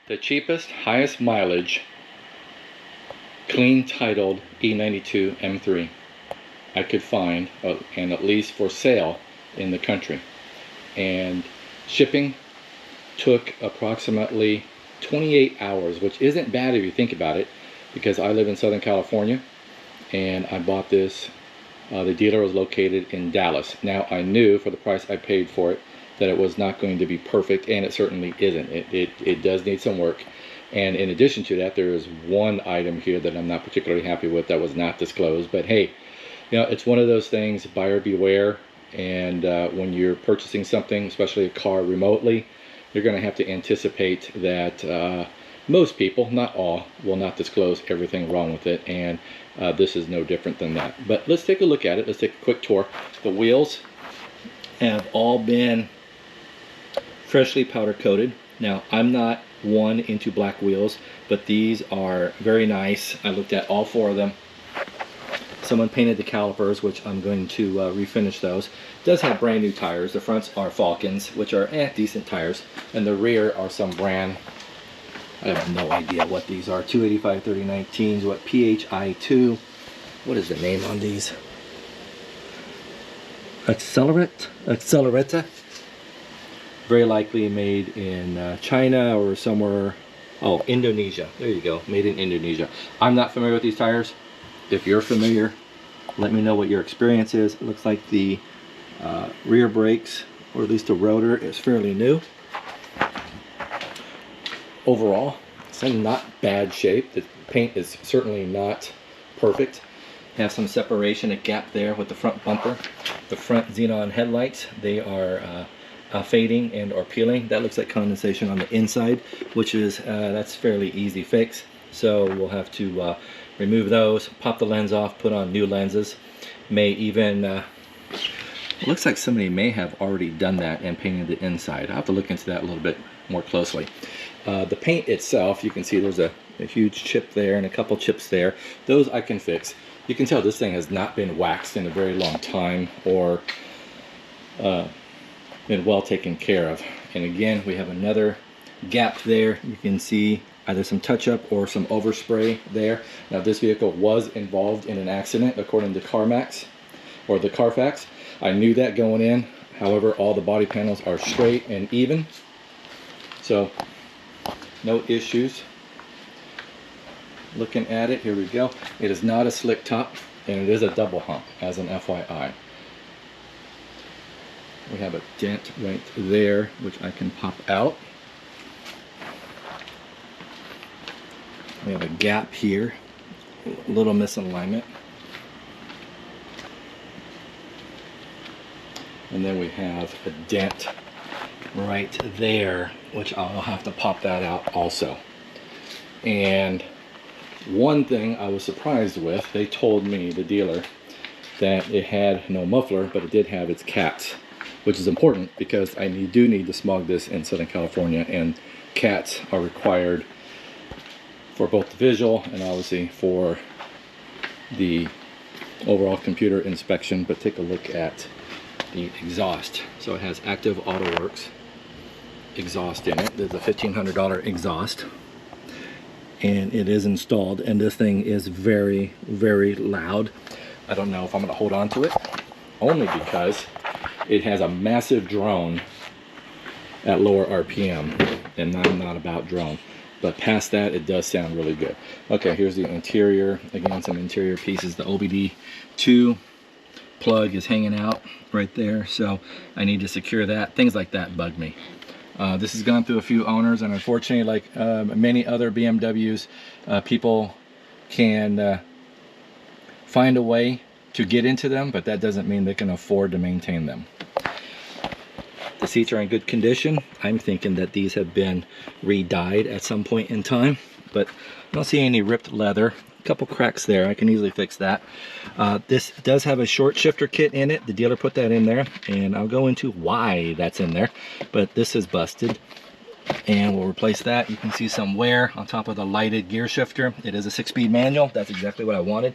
the cheapest, highest mileage, clean titled E92 M3 I could find, and at least for sale in the country. And shipping took approximately 28 hours, which isn't bad if you think about it, because I live in Southern California and I bought this. The dealer was located in Dallas. Now I knew for the price I paid for it that it was not going to be perfect, and it certainly isn't. It does need some work. And in addition to that, there is one item here that I'm not particularly happy with that was not disclosed. But hey, you know, it's one of those things, buyer beware. And when you're purchasing something, especially a car remotely, you're going to have to anticipate that most people, not all, will not disclose everything wrong with it. And this is no different than that. But let's take a look at it. Let's take a quick tour. The wheels have all been freshly powder coated. Now, I'm not one into black wheels, but these are very nice. I looked at all four of them. Someone painted the calipers, which I'm going to refinish those. It does have brand new tires. The fronts are Falcons, which are decent tires, and the rear are some brand, I have no idea what these are, 285/3019s, what, PHI2, what is the name on these? Accelerata. Very likely made in China or somewhere. Oh, Indonesia. There you go. Made in Indonesia. I'm not familiar with these tires. If you're familiar, let me know what your experience is. It looks like the rear brakes, or at least the rotor, is fairly new. Overall, it's in not bad shape. The paint is certainly not perfect. Have some separation, a gap there with the front bumper. The front xenon headlights, they are fading and or peeling. That looks like condensation on the inside, which is that's fairly easy fix. So we'll have to remove those, pop the lens off, put on new lenses. May even it looks like somebody may have already done that and painted the inside. I'll have to look into that a little bit more closely. The paint itself, you can see there's a huge chip there and a couple chips there. Those I can fix. You can tell this thing has not been waxed in a very long time, or been well taken care of. And again, we have another gap there. You can see either some touch-up or some overspray there. Now, this vehicle was involved in an accident, according to CarMax, or the Carfax. I knew that going in. However, all the body panels are straight and even, so no issues. Looking at it, here we go. It is not a slick top, and it is a double hump, as an FYI. We have a dent right there, which I can pop out. We have a gap here, a little misalignment. And then we have a dent right there, which I'll have to pop that out also. And one thing I was surprised with, they told me, the dealer, that it had no muffler, but it did have its cats, which is important because I do need to smog this in Southern California, and cats are required for both the visual and obviously for the overall computer inspection. But take a look at the exhaust. So it has active AutoWorks exhaust in it. There's a $1,500 exhaust, and it is installed, and this thing is very, very loud. I don't know if I'm going to hold on to it, only because it has a massive drone at lower RPM, and I'm not about drone. But past that, it does sound really good. Okay, here's the interior. Again, some interior pieces. The OBD2 plug is hanging out right there, so I need to secure that. Things like that bug me. This has gone through a few owners, and unfortunately, like many other BMWs, people can find a way to get into them, but that doesn't mean they can afford to maintain them. The seats are in good condition. I'm thinking that these have been re-dyed at some point in time, but I don't see any ripped leather. A couple cracks there, I can easily fix that. This does have a short shifter kit in it. The dealer put that in there, and I'll go into why that's in there, but this is busted, and we'll replace that. You can see some wear on top of the lighted gear shifter. It is a 6-speed manual. That's exactly what I wanted.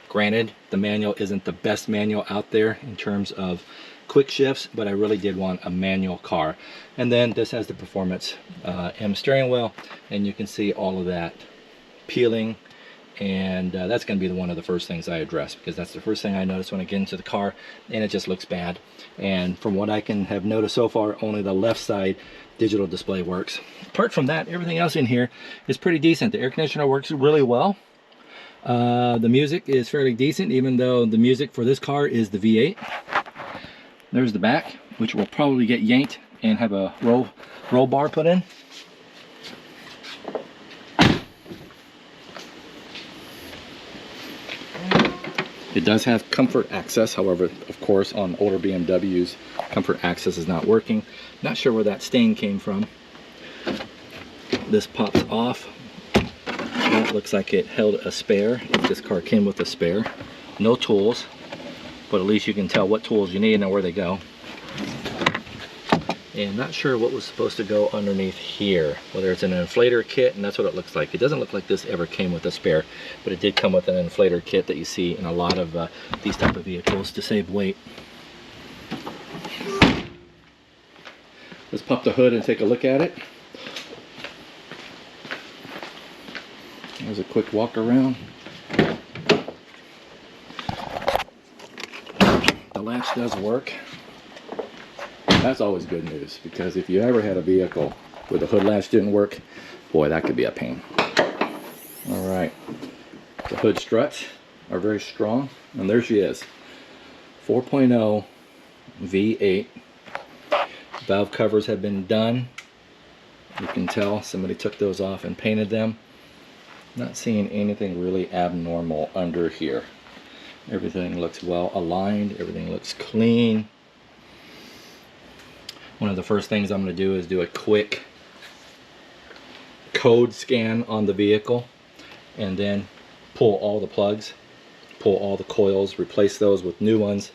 Granted, the manual isn't the best manual out there in terms of quick shifts, but I really did want a manual car. And then this has the Performance M steering wheel, and you can see all of that peeling, and that's going to be one of the first things I address, because that's the first thing I notice when I get into the car, and it just looks bad. And from what I can have noticed so far, only the left side digital display works. Apart from that, everything else in here is pretty decent. The air conditioner works really well. The music is fairly decent, even though the music for this car is the V8. There's the back, which will probably get yanked and have a roll bar put in. It does have comfort access, however, of course, on older BMWs, comfort access is not working. Not sure where that stain came from. This pops off. That looks like it held a spare, if this car came with a spare. No tools, but at least you can tell what tools you need and where they go. And not sure what was supposed to go underneath here, whether it's an inflator kit, and that's what it looks like. It doesn't look like this ever came with a spare, but it did come with an inflator kit that you see in a lot of these type of vehicles to save weight. Let's pop the hood and take a look at it. There's a quick walk around. The latch does work. That's always good news, because if you ever had a vehicle where the hood latch didn't work, boy, that could be a pain. All right, the hood struts are very strong, and there she is. 4.0 V8. Valve covers have been done. You can tell somebody took those off and painted them. Not seeing anything really abnormal under here. Everything looks well aligned, everything looks clean. One of the first things I'm going to do is do a quick code scan on the vehicle, and then pull all the plugs, pull all the coils, replace those with new ones.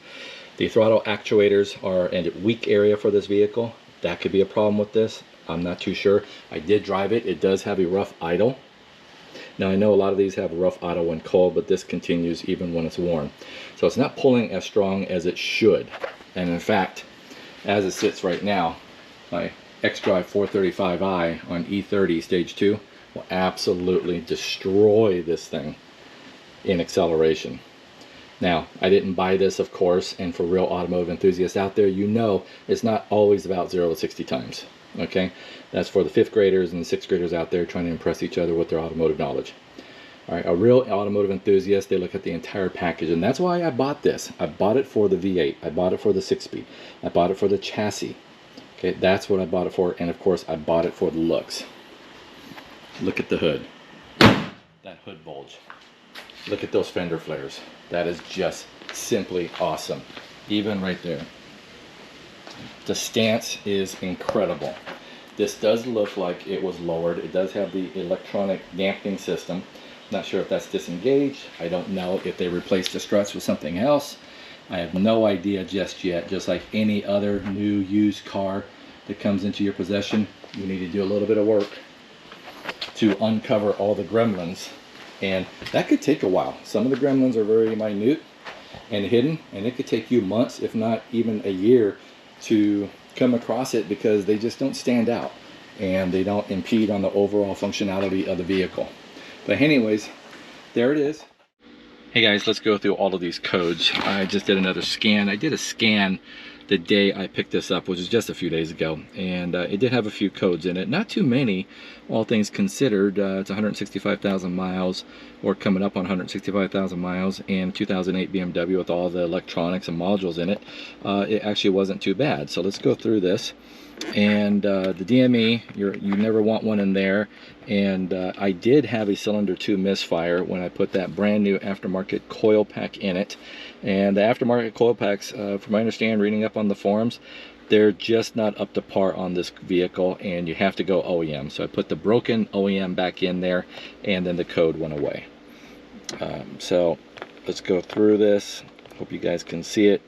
The throttle actuators are in a weak area for this vehicle. That could be a problem with this. I'm not too sure. I did drive it. It does have a rough idle. Now I know a lot of these have a rough idle when cold, but this continues even when it's warm. So it's not pulling as strong as it should. And in fact, as it sits right now, my xDrive 435i on E30 stage 2 will absolutely destroy this thing in acceleration. Now, I didn't buy this, of course, and for real automotive enthusiasts out there, you know it's not always about 0 to 60 times. Okay, that's for the 5th graders and the 6th graders out there trying to impress each other with their automotive knowledge. All right, a real automotive enthusiast, they look at the entire package, and that's why I bought this. I bought it for the V8. I bought it for the 6-speed. I bought it for the chassis. Okay, that's what I bought it for, and of course, I bought it for the looks. Look at the hood. That hood bulge. Look at those fender flares. That is just simply awesome. Even right there. The stance is incredible. This does look like it was lowered. It does have the electronic dampening system. Not sure if that's disengaged. I don't know if they replaced the struts with something else. I have no idea just yet. Just like any other new used car that comes into your possession, you need to do a little bit of work to uncover all the gremlins. And that could take a while. Some of the gremlins are very minute and hidden, and it could take you months, if not even a year, to come across it, because they just don't stand out and they don't impede on the overall functionality of the vehicle. But anyways, there it is. Hey guys, let's go through all of these codes. I just did another scan. I did a scan the day I picked this up, which was just a few days ago, and it did have a few codes in it. Not too many, all things considered. It's 165,000 miles, or coming up on 165,000 miles, and 2008 BMW with all the electronics and modules in it. It actually wasn't too bad. So let's go through this. And the DME, you never want one in there. And I did have a cylinder 2 misfire when I put that brand new aftermarket coil pack in it. And the aftermarket coil packs, from my understanding, reading up on the forums, they're just not up to par on this vehicle, and you have to go OEM. So I put the broken OEM back in there, and then the code went away. So let's go through this. Hope you guys can see it.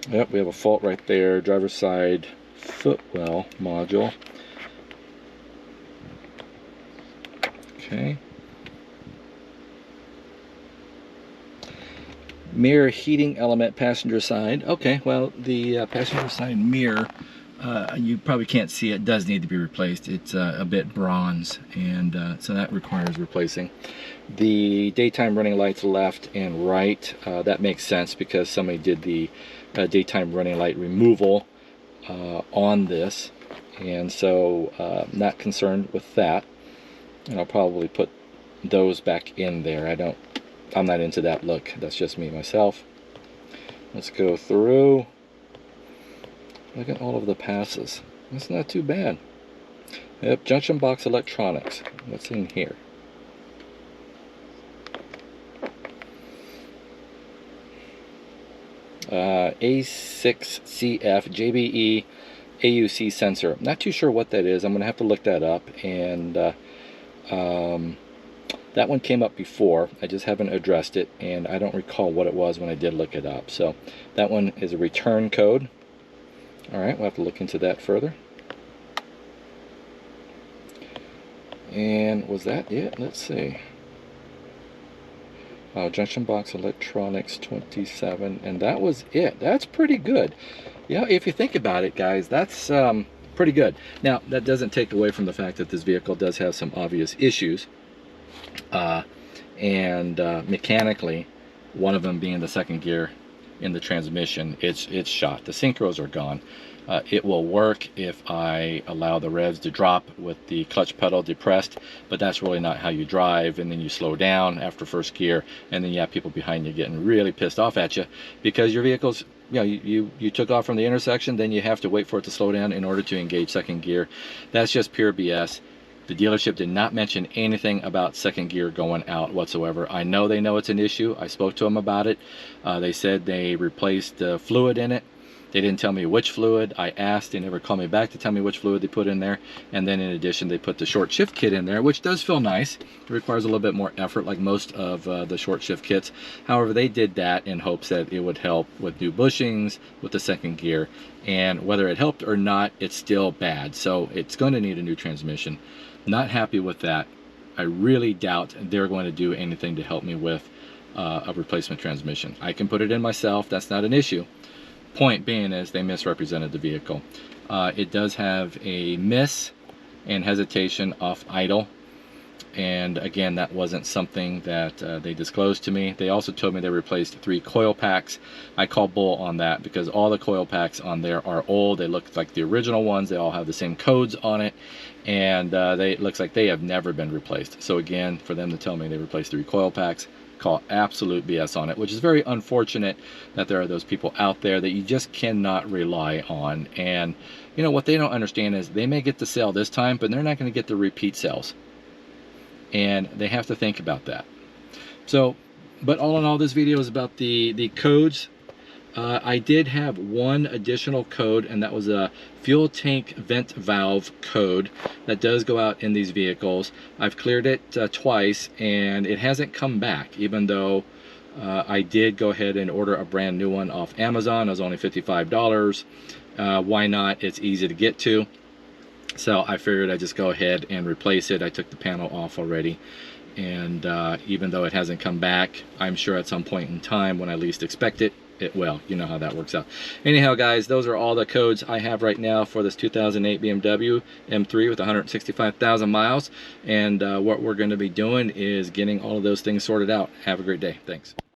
Yep, we have a fault right there. Driver's side footwell module. Okay. Mirror heating element, passenger side. Okay, well, the passenger side mirror, you probably can't see it, does need to be replaced. It's a bit bronze, and so that requires replacing. The daytime running lights left and right, that makes sense because somebody did the daytime running light removal on this, and so not concerned with that. And I'll probably put those back in there. I'm not into that look. That's just me myself. Let's go through. Look at all of the passes. That's not too bad. Yep, junction box electronics. What's in here? A6CF JBE AUC sensor. Not too sure what that is. I'm going to have to look that up. And that one came up before. I just haven't addressed it, and I don't recall what it was when I did look it up. So that one is a return code. All right, we'll have to look into that further. And was that it? Let's see. Junction box electronics 27, and that was it. That's pretty good. Yeah, if you think about it, guys, that's pretty good. Now, that doesn't take away from the fact that this vehicle does have some obvious issues. Mechanically, one of them being the second gear in the transmission, it's shot. The synchros are gone. It will work if I allow the revs to drop with the clutch pedal depressed, but that's really not how you drive. And then you slow down after first gear, and then you have people behind you getting really pissed off at you because your vehicle's, you know, you took off from the intersection, then you have to wait for it to slow down in order to engage second gear. That's just pure BS. The dealership did not mention anything about second gear going out whatsoever. I know they know it's an issue. I spoke to them about it. They said they replaced the fluid in it. They didn't tell me which fluid. I asked. They never called me back to tell me which fluid they put in there. And then in addition, they put the short shift kit in there, which does feel nice. It requires a little bit more effort like most of the short shift kits. However, they did that in hopes that it would help with new bushings with the second gear. And whether it helped or not, it's still bad. So it's going to need a new transmission. Not happy with that. I really doubt they're going to do anything to help me with a replacement transmission. I can put it in myself. That's not an issue. Point being is they misrepresented the vehicle. It does have a miss and hesitation off idle, and again, that wasn't something that they disclosed to me. They also told me they replaced 3 coil packs. I call bull on that because all the coil packs on there are old. They look like the original ones. They all have the same codes on it, and it looks like they have never been replaced. So again, for them to tell me they replaced 3 coil packs, call absolute BS on it, which is very unfortunate that there are those people out there that you just cannot rely on. And you know what they don't understand is they may get the sale this time, but they're not going to get the repeat sales, and they have to think about that. So, but all in all, this video is about the codes. I did have one additional code, and that was a fuel tank vent valve code that does go out in these vehicles. I've cleared it twice, and it hasn't come back, even though I did go ahead and order a brand new one off Amazon. It was only $55. Why not? It's easy to get to. So I figured I'd just go ahead and replace it. I took the panel off already, and even though it hasn't come back, I'm sure at some point in time when I least expect it, it will. You know how that works out. Anyhow, guys, those are all the codes I have right now for this 2008 BMW M3 with 165,000 miles, and what we're going to be doing is getting all of those things sorted out. Have a great day. Thanks.